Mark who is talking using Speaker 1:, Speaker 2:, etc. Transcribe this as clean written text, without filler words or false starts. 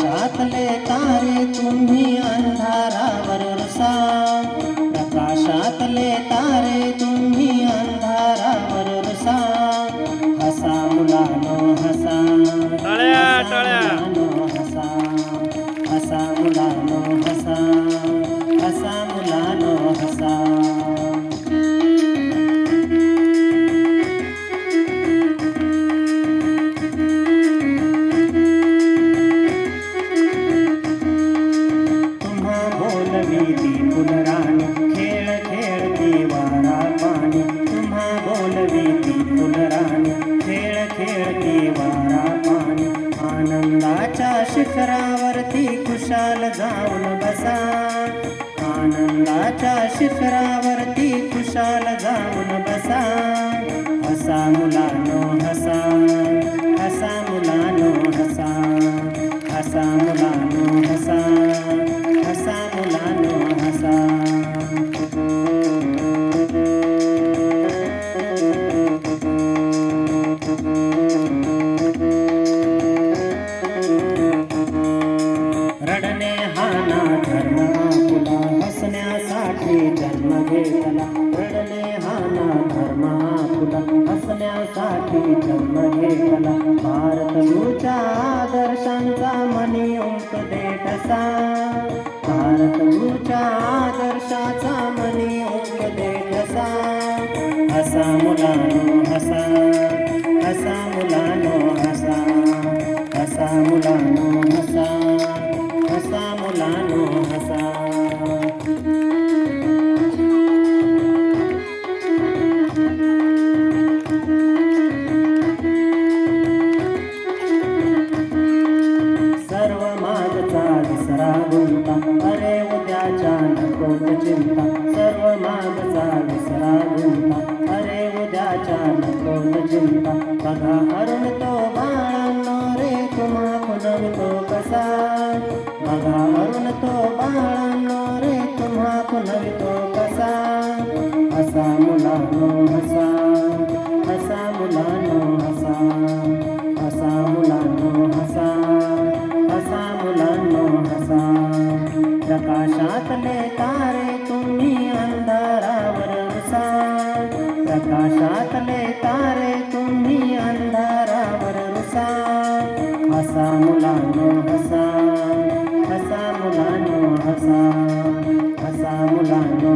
Speaker 1: प्रकाशातले तारे तुम्ही अंधारावर रुसा, प्रकाशातले तारे तुम्ही अंधारावर रुसा. हसा मुलानो हसा,
Speaker 2: टाळ्या टाळ्या.
Speaker 1: मुलानो हसा, हसा मुलानो हसा, हसा मुलानो हसा. बोलवीती फुलराणी खेळ खेळती वारा पाणी, तुम्हा बोलवीती फुलराणी खेळ खेळती वारा पाणी. आनंदाच्या शिखरावरती खुशाल जाऊन बसा, आनंदाच्या शिखरावरती खुशाल जाऊन बसा. हसा मुलानो हसा, हसा मुलानो हसा, हसा मुलानो हसा, हसा मुलानो हसा. रडणे हा ना धर्म तुला, हसण्यासाठी जन्म घेतला. रडणे हा ना धर्म तुला, हसण्यासाठी जन्म घेतला. भारत गुरुच्या आदर्शांचा मनी उमटू ठसा, भारत गुरुच्या आदर्शाचा मनी उमटू ठसा. हसा मुलानो हसा, हसा मुलानो हसा, हसा मुलानो हसा, हसा मुलानो हसा. सर्व मागचा विसरा गुंता, अरे उद्याच्या नकोत चिंता. सर्व मागचा विसरा गुंता, अरे उद्याच्या नकोत चिंता. बघा अरुण तो बाळांनो रे तुम्हा खुणवितो कसा, बघा अरुण तो बाळांनो रे तुम्हा खुणवितो कसा. हसा मुलानो हसा, हसा मुलानो हसा, हसा मुलानो हसा, हसा मुलानो हसा. प्रकाशातले तारे तुम्ही अंधारावर रुसा, प्रकाशातले तारे तुम्ही अंधारावर रुसा. हसा मुलानो हसा, हसा मुलानो हसा, हसा मुलानो